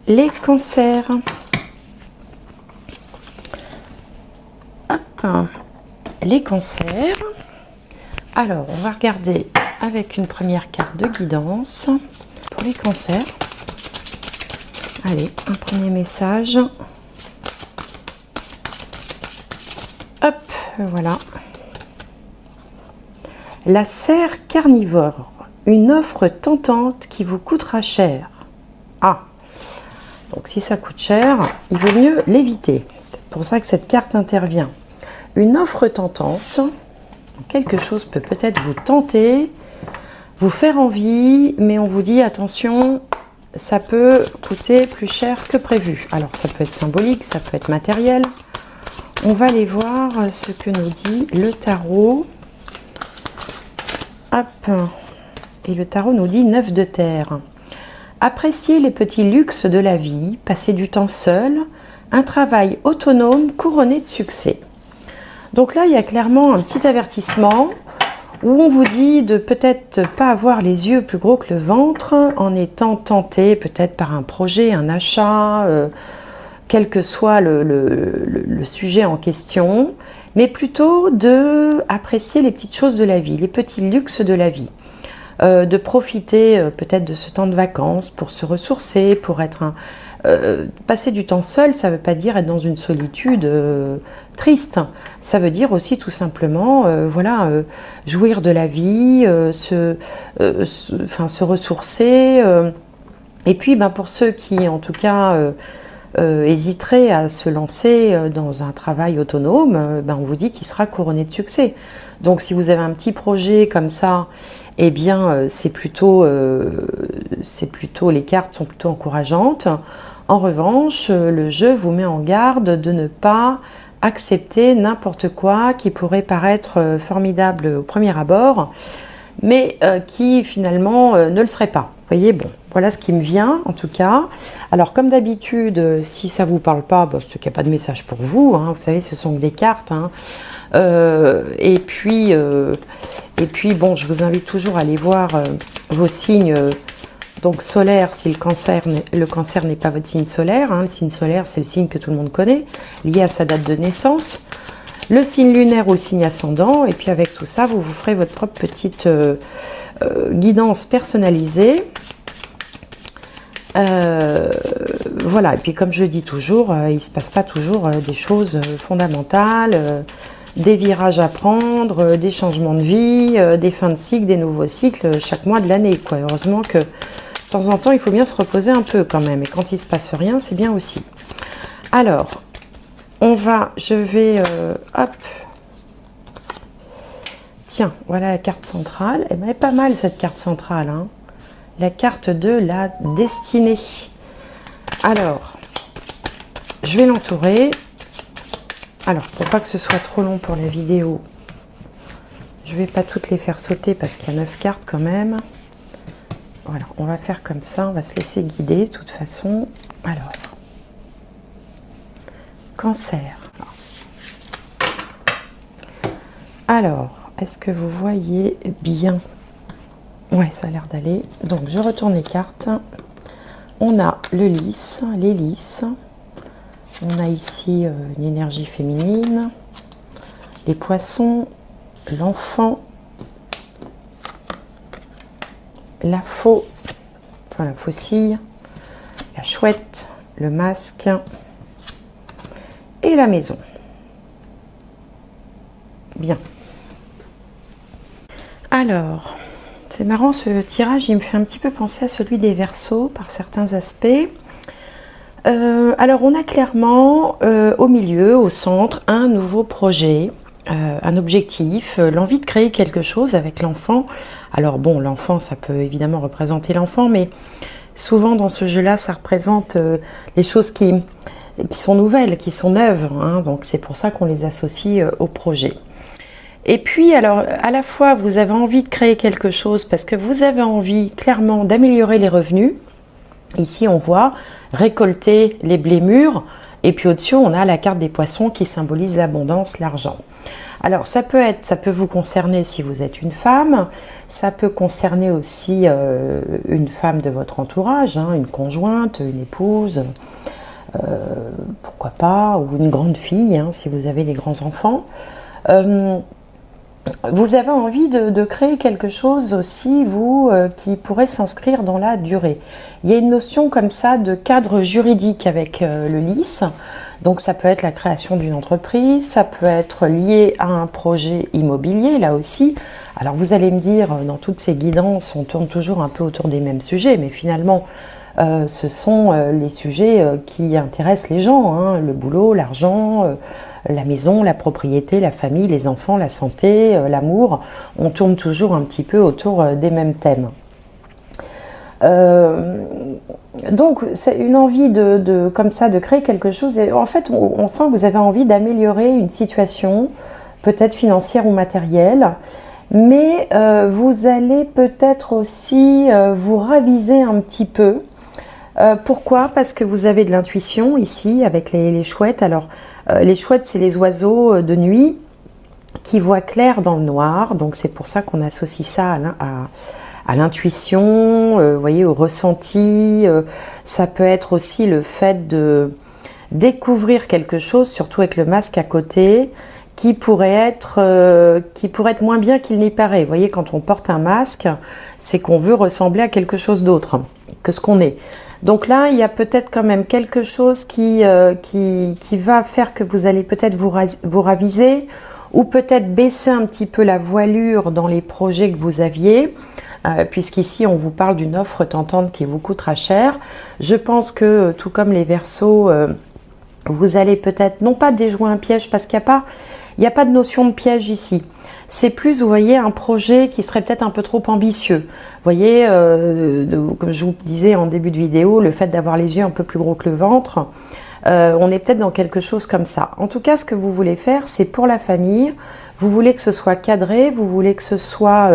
les cancers. Hop, les cancers. Alors, on va regarder avec une première carte de guidance pour les cancers. Allez, un premier message. Hop, voilà. La serre carnivore, une offre tentante qui vous coûtera cher. Ah, donc si ça coûte cher, il vaut mieux l'éviter. C'est pour ça que cette carte intervient. Une offre tentante, quelque chose peut peut-être vous tenter, vous faire envie, mais on vous dit attention, ça peut coûter plus cher que prévu. Alors ça peut être symbolique, ça peut être matériel. On va aller voir ce que nous dit le tarot. Hop. Et le tarot nous dit 9 de terre. Appréciez les petits luxes de la vie, passez du temps seul, un travail autonome couronné de succès. Donc là, il y a clairement un petit avertissement où on vous dit de peut-être pas avoir les yeux plus gros que le ventre en étant tenté peut-être par un projet, un achat, quel que soit le sujet en question, mais plutôt de apprécier les petites choses de la vie, les petits luxes de la vie. De profiter peut-être de ce temps de vacances pour se ressourcer, pour être passer du temps seul, ça ne veut pas dire être dans une solitude triste. Ça veut dire aussi tout simplement, voilà, jouir de la vie, se ressourcer. Et puis, ben, pour ceux qui, en tout cas, hésiteraient à se lancer dans un travail autonome, ben, on vous dit qu'il sera couronné de succès. Donc, si vous avez un petit projet comme ça, eh bien, c'est plutôt, les cartes sont plutôt encourageantes. En revanche, le jeu vous met en garde de ne pas accepter n'importe quoi qui pourrait paraître formidable au premier abord, mais qui finalement ne le serait pas. Vous voyez, bon, voilà ce qui me vient en tout cas. Alors comme d'habitude, si ça ne vous parle pas, bah, c'est qu'il n'y a pas de message pour vous, hein. Vous savez, ce sont que des cartes, hein. Et puis bon, je vous invite toujours à aller voir vos signes donc solaires, si le cancer n'est pas votre signe solaire, hein. Le signe solaire, c'est le signe que tout le monde connaît, lié à sa date de naissance. Le signe lunaire ou le signe ascendant, et puis avec tout ça, vous vous ferez votre propre petite guidance personnalisée. Voilà, et puis comme je dis toujours, il ne se passe pas toujours des choses fondamentales, des virages à prendre, des changements de vie, des fins de cycle, des nouveaux cycles chaque mois de l'année, quoi. Heureusement que de temps en temps, il faut bien se reposer un peu quand même, et quand il ne se passe rien, c'est bien aussi. Alors, je vais, hop, tiens, voilà la carte centrale. Elle est pas mal cette carte centrale, hein. La carte de la destinée. Alors, je vais l'entourer. Alors, pour pas que ce soit trop long pour la vidéo, je vais pas toutes les faire sauter parce qu'il y a 9 cartes quand même. Voilà, on va faire comme ça, on va se laisser guider de toute façon. Alors, cancer. Alors, est-ce que vous voyez bien? Ouais, ça a l'air d'aller. Donc, je retourne les cartes. On a le lys, les lys. On a ici une énergie féminine, les poissons, l'enfant, la la faucille, la chouette, le masque et la maison. Bien. Alors, c'est marrant, ce tirage, il me fait un petit peu penser à celui des Verseaux par certains aspects. Alors, on a clairement au milieu, au centre, un nouveau projet, un objectif, l'envie de créer quelque chose avec l'enfant. Alors bon, l'enfant, ça peut évidemment représenter l'enfant, mais souvent dans ce jeu-là, ça représente les choses qui sont nouvelles, qui sont neuves, hein, donc c'est pour ça qu'on les associe au projet. Et puis, alors, à la fois, vous avez envie de créer quelque chose parce que vous avez envie, clairement, d'améliorer les revenus. Ici, on voit récolter les blés mûrs. Et puis au-dessus, on a la carte des poissons qui symbolise l'abondance, l'argent. Alors ça peut vous concerner si vous êtes une femme, ça peut concerner aussi une femme de votre entourage, hein, une conjointe, une épouse, pourquoi pas, ou une grande fille, hein, si vous avez des grands enfants. Vous avez envie de créer quelque chose aussi, vous, qui pourrait s'inscrire dans la durée. Il y a une notion comme ça de cadre juridique avec le LIS. Donc ça peut être la création d'une entreprise, ça peut être lié à un projet immobilier, là aussi. Alors vous allez me dire, dans toutes ces guidances, on tourne toujours un peu autour des mêmes sujets, mais finalement, ce sont les sujets qui intéressent les gens, hein, le boulot, l'argent, la maison, la propriété, la famille, les enfants, la santé, l'amour. On tourne toujours un petit peu autour des mêmes thèmes. Donc c'est une envie comme ça de créer quelque chose, et en fait on sent que vous avez envie d'améliorer une situation, peut-être financière ou matérielle, mais vous allez peut-être aussi vous raviser un petit peu. Pourquoi? Parce que vous avez de l'intuition ici avec les chouettes. Alors les chouettes, c'est les oiseaux de nuit qui voient clair dans le noir, donc c'est pour ça qu'on associe ça à l'intuition, vous voyez, au ressenti. Ça peut être aussi le fait de découvrir quelque chose, surtout avec le masque à côté, qui pourrait être moins bien qu'il n'y paraît. Vous voyez, quand on porte un masque, c'est qu'on veut ressembler à quelque chose d'autre que ce qu'on est. Donc là, il y a peut-être quand même quelque chose qui va faire que vous allez peut-être vous raviser, ou peut-être baisser un petit peu la voilure dans les projets que vous aviez, puisqu'ici on vous parle d'une offre tentante qui vous coûtera cher. Je pense que tout comme les Verseaux, vous allez peut-être non pas déjouer un piège, parce qu'il n'y a pas de notion de piège ici. C'est plus, vous voyez, un projet qui serait peut-être un peu trop ambitieux. Vous voyez, comme je vous disais en début de vidéo, le fait d'avoir les yeux un peu plus gros que le ventre, on est peut-être dans quelque chose comme ça. En tout cas, ce que vous voulez faire, c'est pour la famille. Vous voulez que ce soit cadré, vous voulez que ce soit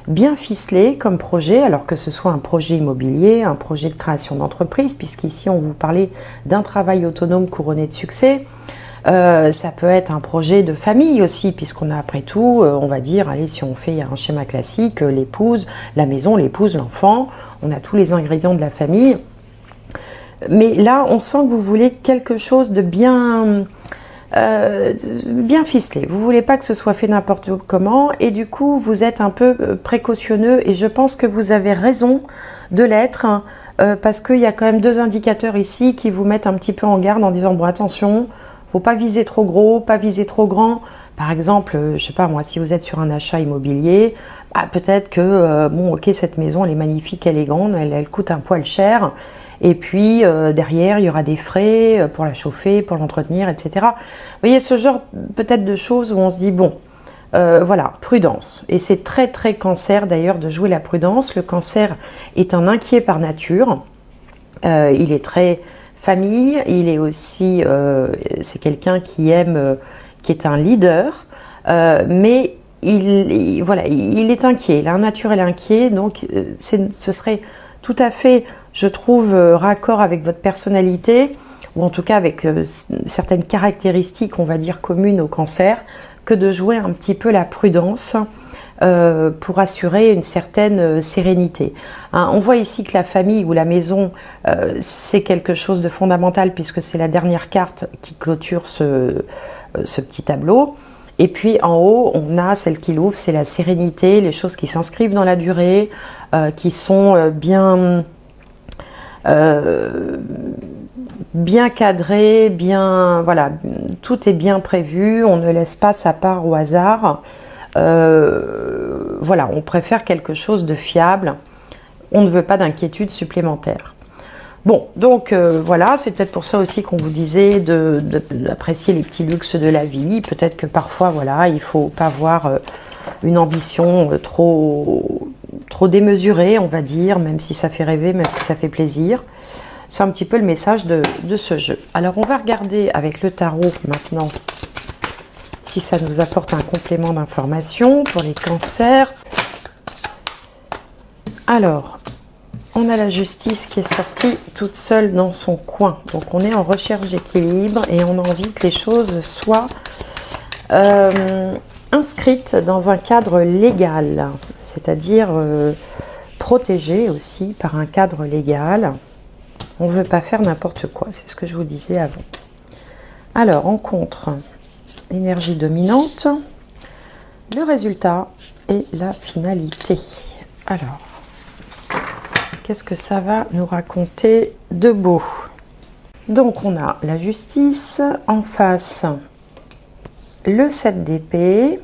bien ficelé comme projet, alors que ce soit un projet immobilier, un projet de création d'entreprise, puisqu'ici on vous parlait d'un travail autonome couronné de succès. Ça peut être un projet de famille aussi, puisqu'on a après tout, on va dire, allez, si on fait un schéma classique, l'épouse, la maison, l'épouse, l'enfant, on a tous les ingrédients de la famille. Mais là, on sent que vous voulez quelque chose de bien ficelé. Vous voulez pas que ce soit fait n'importe comment, et du coup, vous êtes un peu précautionneux, et je pense que vous avez raison de l'être, hein, parce qu'il y a quand même deux indicateurs ici qui vous mettent un petit peu en garde en disant, bon, attention, faut pas viser trop gros, pas viser trop grand. Par exemple, je sais pas moi, si vous êtes sur un achat immobilier, bah, peut-être que, bon, ok, cette maison, elle est magnifique, elle est grande, elle coûte un poil cher. Et puis, derrière, il y aura des frais pour la chauffer, pour l'entretenir, etc. Vous voyez, ce genre peut-être de choses où on se dit, bon, voilà, prudence. Et c'est très, très Cancer, d'ailleurs, de jouer la prudence. Le Cancer est un inquiet par nature. Il est très famille, il est aussi, c'est quelqu'un qui aime, qui est un leader, mais voilà, il est inquiet, il a un naturel inquiet, donc ce serait tout à fait, je trouve, raccord avec votre personnalité, ou en tout cas avec certaines caractéristiques, on va dire, communes au Cancer, que de jouer un petit peu la prudence, pour assurer une certaine sérénité. Hein, on voit ici que la famille ou la maison, c'est quelque chose de fondamental, puisque c'est la dernière carte qui clôture ce petit tableau. Et puis en haut, on a celle qui l'ouvre, c'est la sérénité, les choses qui s'inscrivent dans la durée, qui sont bien cadrées, voilà, tout est bien prévu, on ne laisse pas sa part au hasard. Voilà, on préfère quelque chose de fiable, on ne veut pas d'inquiétude supplémentaire. Bon, donc voilà, c'est peut-être pour ça aussi qu'on vous disait d'apprécier les petits luxes de la vie. Peut-être que parfois, voilà, il ne faut pas avoir une ambition trop démesurée, on va dire, même si ça fait rêver, même si ça fait plaisir. C'est un petit peu le message de ce jeu. Alors, on va regarder avec le tarot maintenant si ça nous apporte un complément d'information pour les cancers. Alors, on a la justice qui est sortie toute seule dans son coin. Donc, on est en recherche d'équilibre et on a envie que les choses soient inscrite dans un cadre légal, c'est-à-dire protégée aussi par un cadre légal. On ne veut pas faire n'importe quoi, c'est ce que je vous disais avant. Alors, on contre l'énergie dominante, le résultat et la finalité. Alors, qu'est-ce que ça va nous raconter de beau? Donc, on a la justice, en face, le 7 d'épée,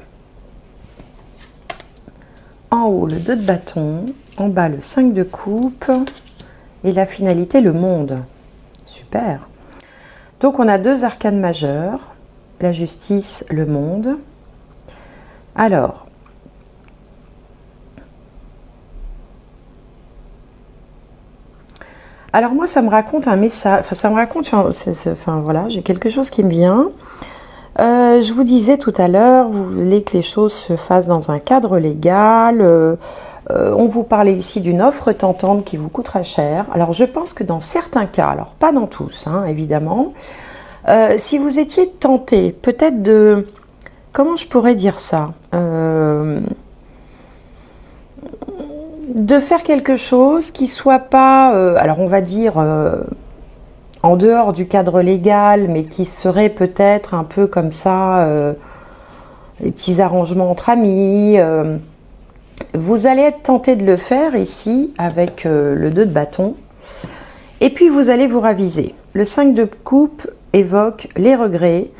en haut, le 2 de bâton, en bas, le 5 de coupe, et la finalité, le monde. Super. Donc, on a 2 arcanes majeures, la justice, le monde. Alors, moi, ça me raconte un message, enfin, ça me raconte, enfin, voilà, j'ai quelque chose qui me vient. Je vous disais tout à l'heure, vous voulez que les choses se fassent dans un cadre légal. On vous parlait ici d'une offre tentante qui vous coûtera cher. Alors, je pense que dans certains cas, alors pas dans tous, hein, évidemment, si vous étiez tenté, peut-être de... Comment je pourrais dire ça, de faire quelque chose qui soit pas, alors on va dire, en dehors du cadre légal, mais qui serait peut-être un peu comme ça, les petits arrangements entre amis. Vous allez être tenté de le faire ici avec le 2 de bâton. Et puis vous allez vous raviser. Le 5 de coupe évoque les regrets.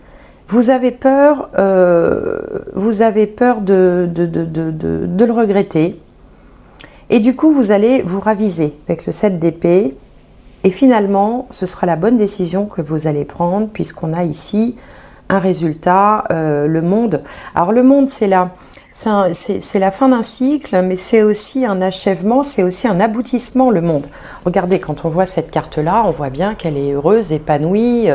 Vous avez peur de le regretter. Et du coup, vous allez vous raviser avec le 7 d'épée. Et finalement, ce sera la bonne décision que vous allez prendre puisqu'on a ici un résultat, le monde. Alors le monde, c'est la fin d'un cycle, mais c'est aussi un achèvement, c'est aussi un aboutissement, le monde. Regardez, quand on voit cette carte-là, on voit bien qu'elle est heureuse, épanouie,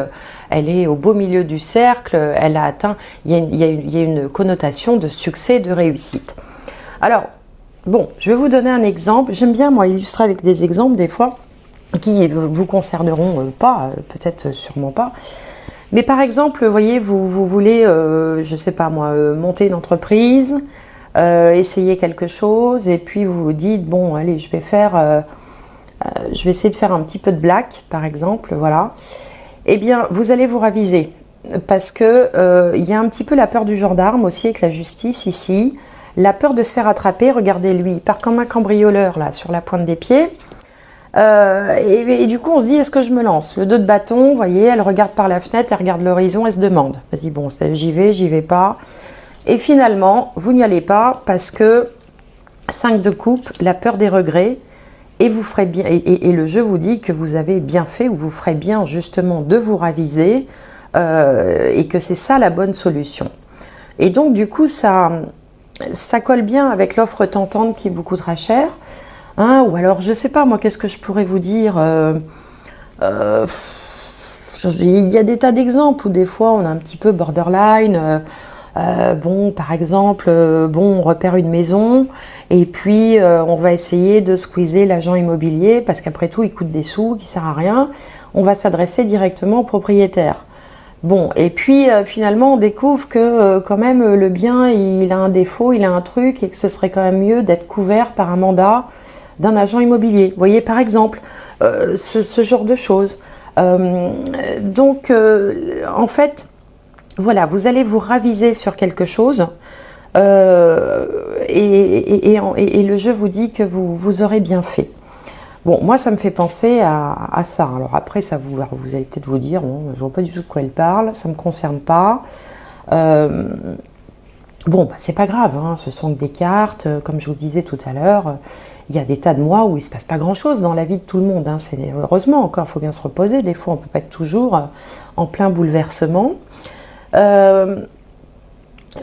elle est au beau milieu du cercle, elle a atteint, il y a une connotation de succès, de réussite. Alors, bon, je vais vous donner un exemple. J'aime bien, moi, illustrer avec des exemples, des fois, qui vous concerneront pas, peut-être sûrement pas. Mais par exemple, vous voyez, vous voulez, je sais pas moi, monter une entreprise, essayer quelque chose, et puis vous vous dites, bon, allez, je vais essayer de faire un petit peu de black, par exemple, voilà. Eh bien, vous allez vous raviser, parce que il y a un petit peu la peur du gendarme aussi avec la justice ici, la peur de se faire attraper. Regardez, lui, il part comme un cambrioleur là, sur la pointe des pieds. Et du coup, on se dit, est-ce que je me lance? Le 2 de bâton, vous voyez, elle regarde par la fenêtre, elle regarde l'horizon, elle se demande. Vas-y, bon, j'y vais pas. Et finalement, vous n'y allez pas parce que 5 de coupe, la peur des regrets, et vous ferez bien. Et le jeu vous dit que vous avez bien fait, ou vous ferez bien justement de vous raviser, et que c'est ça la bonne solution. Et donc, du coup, ça colle bien avec l'offre tentante qui vous coûtera cher. Hein, ou alors, je sais pas, moi, qu'est-ce que je pourrais vous dire, il y a des tas d'exemples où des fois, on a un petit peu borderline. Bon, par exemple, on repère une maison et puis on va essayer de squeezer l'agent immobilier parce qu'après tout, il coûte des sous, qui sert à rien. On va s'adresser directement au propriétaire. Bon, et puis finalement, on découvre que quand même, le bien, il a un défaut, il a un truc et que ce serait quand même mieux d'être couvert par un mandat d'un agent immobilier. Vous voyez, par exemple, ce genre de choses. Donc, en fait, voilà, vous allez vous raviser sur quelque chose et le jeu vous dit que vous aurez bien fait. Bon, moi, ça me fait penser à ça. Alors après, vous allez peut-être vous dire, bon, je ne vois pas du tout de quoi elle parle, ça ne me concerne pas. Bon, bah, c'est pas grave, hein, ce sont que des cartes. Comme je vous le disais tout à l'heure, il y a des tas de mois où il ne se passe pas grand-chose dans la vie de tout le monde. Hein. Heureusement, encore, il faut bien se reposer. Des fois, on ne peut pas être toujours en plein bouleversement.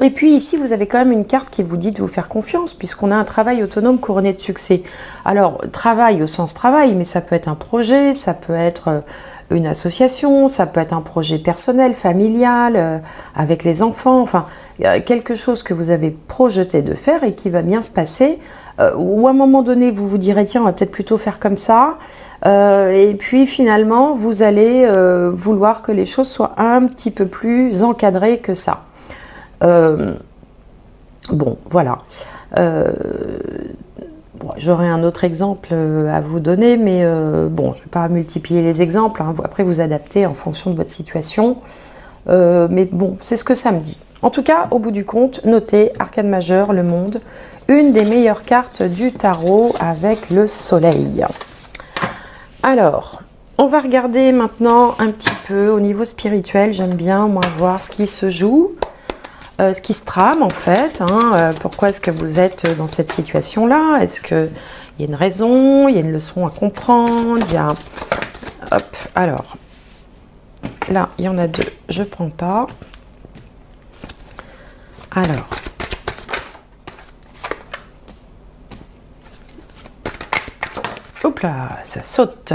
Et puis ici, vous avez quand même une carte qui vous dit de vous faire confiance, puisqu'on a un travail autonome couronné de succès. Alors, travail au sens travail, mais ça peut être un projet, ça peut être une association, ça peut être un projet personnel, familial, avec les enfants, enfin, quelque chose que vous avez projeté de faire et qui va bien se passer, ou à un moment donné, vous vous direz, tiens, on va peut-être plutôt faire comme ça, et puis finalement, vous allez vouloir que les choses soient un petit peu plus encadrées que ça. Bon, voilà. Bon, j'aurais un autre exemple à vous donner, mais bon, je ne vais pas multiplier les exemples, hein. Après, vous adaptez en fonction de votre situation. Mais bon, c'est ce que ça me dit. En tout cas, au bout du compte, notez Arcane majeur, le monde, une des meilleures cartes du tarot avec le soleil. Alors, on va regarder maintenant un petit peu au niveau spirituel. J'aime bien, moi, voir ce qui se joue, ce qui se trame en fait. Hein. Pourquoi est-ce que vous êtes dans cette situation-là? Est-ce qu'il y a une raison? Il y a une leçon à comprendre? Il y a... Hop, alors... Là, il y en a deux, je ne prends pas. Alors. Hop là, ça saute.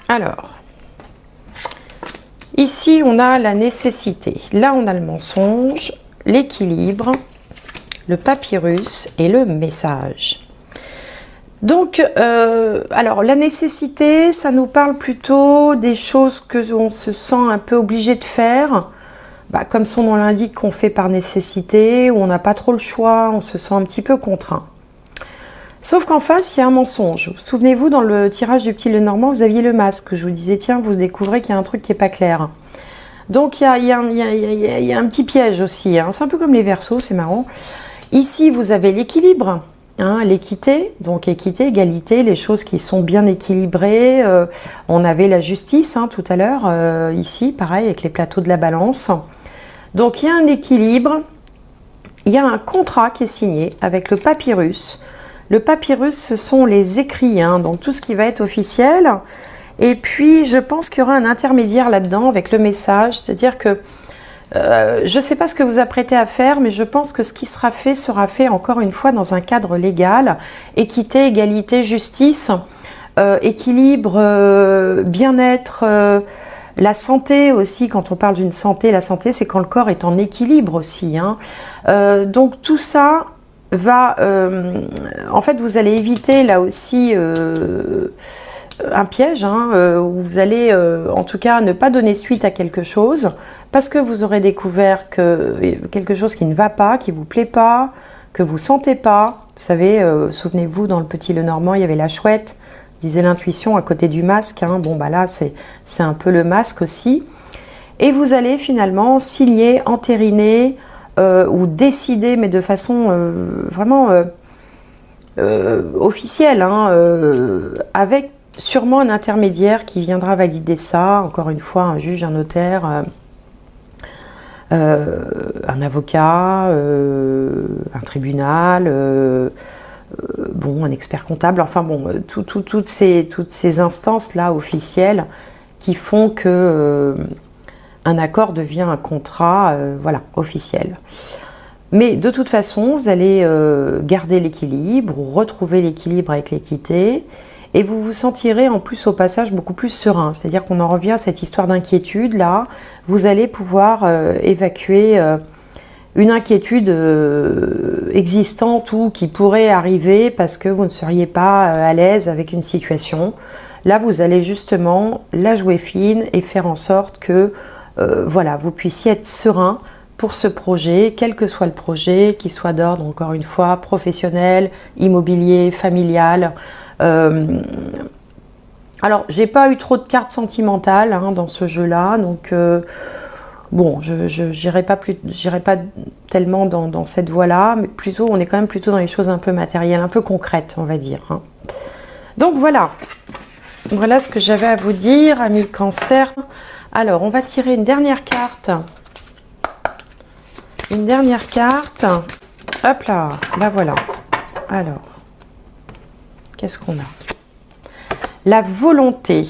Alors. Ici, on a la nécessité. Là, on a le mensonge, l'équilibre, le papyrus et le message. Donc, alors la nécessité, ça nous parle plutôt des choses que on se sent un peu obligé de faire, comme son nom l'indique, qu'on fait par nécessité, où on n'a pas trop le choix, on se sent un petit peu contraint. Sauf qu'en face, il y a un mensonge. Souvenez-vous, dans le tirage du petit Lenormand, vous aviez le masque. Je vous disais, tiens, vous découvrez qu'il y a un truc qui n'est pas clair. Donc, il y a un petit piège aussi. Hein. C'est un peu comme les Verseaux, c'est marrant. Ici, vous avez l'équilibre. Hein, l'équité, donc équité, égalité, les choses qui sont bien équilibrées. On avait la justice hein, tout à l'heure, ici, pareil, avec les plateaux de la balance. Donc il y a un équilibre, il y a un contrat qui est signé avec le papyrus. Le papyrus, ce sont les écrits, hein, donc tout ce qui va être officiel. Et puis, je pense qu'il y aura un intermédiaire là-dedans avec le message, c'est-à-dire que je ne sais pas ce que vous apprêtez à faire, mais je pense que ce qui sera fait encore une fois dans un cadre légal. Équité, égalité, justice, équilibre, bien-être, la santé aussi. Quand on parle d'une santé, la santé c'est quand le corps est en équilibre aussi. Hein. Donc tout ça va... en fait, vous allez éviter là aussi... un piège, hein, où vous allez en tout cas ne pas donner suite à quelque chose parce que vous aurez découvert que quelque chose qui ne va pas, qui vous plaît pas, que vous sentez pas. Vous savez, souvenez-vous, dans le petit Lenormand, il y avait la chouette, disait l'intuition à côté du masque. Hein. Bon, bah là, c'est un peu le masque aussi. Et vous allez finalement signer, entériner ou décider, mais de façon vraiment officielle, hein, avec sûrement un intermédiaire qui viendra valider ça, encore une fois, un juge, un notaire, un avocat, un tribunal, bon, un expert comptable, enfin bon, toutes ces instances-là officielles qui font que un accord devient un contrat, voilà, officiel. Mais de toute façon, vous allez garder l'équilibre, ou retrouver l'équilibre avec l'équité, et vous vous sentirez en plus au passage beaucoup plus serein. C'est-à-dire qu'on en revient à cette histoire d'inquiétude là. Vous allez pouvoir évacuer une inquiétude existante ou qui pourrait arriver parce que vous ne seriez pas à l'aise avec une situation. Là, vous allez justement la jouer fine et faire en sorte que voilà, vous puissiez être serein pour ce projet, quel que soit le projet, qu'il soit d'ordre, encore une fois, professionnel, immobilier, familial. Alors, j'ai pas eu trop de cartes sentimentales hein, dans ce jeu-là, donc bon, je n'irai pas tellement dans cette voie-là, mais plutôt, on est quand même plutôt dans les choses un peu matérielles, un peu concrètes, on va dire. Hein. Donc voilà, voilà ce que j'avais à vous dire, amis Cancer. Alors, on va tirer une dernière carte. Une dernière carte. Hop là, la voilà. Alors, qu'est-ce qu'on a? La volonté.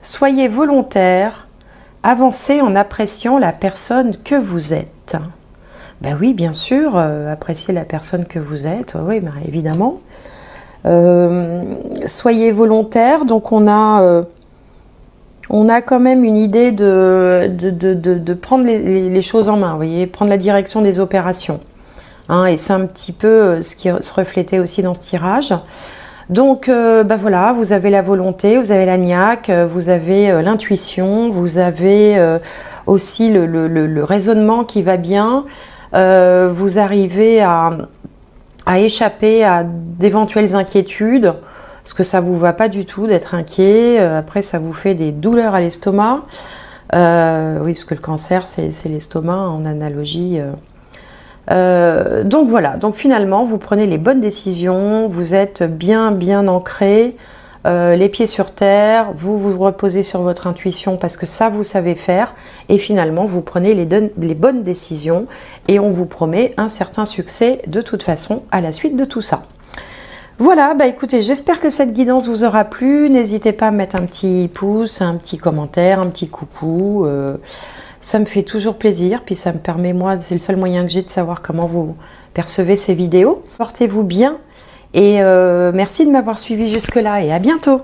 Soyez volontaire. Avancez en appréciant la personne que vous êtes. Ben oui, bien sûr, appréciez la personne que vous êtes. Oui, ben évidemment. Soyez volontaire. Donc, on a quand même une idée de prendre les choses en main, vous voyez, prendre la direction des opérations. Hein, et c'est un petit peu ce qui se reflétait aussi dans ce tirage. Donc, bah voilà, vous avez la volonté, vous avez la niaque, vous avez l'intuition, vous avez aussi le raisonnement qui va bien. Vous arrivez à échapper à d'éventuelles inquiétudes, parce que ça vous va pas du tout d'être inquiet. Après, ça vous fait des douleurs à l'estomac. Oui, parce que le cancer, c'est l'estomac en analogie. Donc voilà, donc finalement, vous prenez les bonnes décisions, vous êtes bien ancré, les pieds sur terre, vous vous reposez sur votre intuition parce que ça, vous savez faire. Et finalement, vous prenez les bonnes décisions et on vous promet un certain succès de toute façon à la suite de tout ça. Voilà, bah écoutez, j'espère que cette guidance vous aura plu. N'hésitez pas à mettre un petit pouce, un petit commentaire, un petit coucou. Ça me fait toujours plaisir, puis ça me permet, moi, c'est le seul moyen que j'ai de savoir comment vous percevez ces vidéos. Portez-vous bien et merci de m'avoir suivi jusque-là et à bientôt.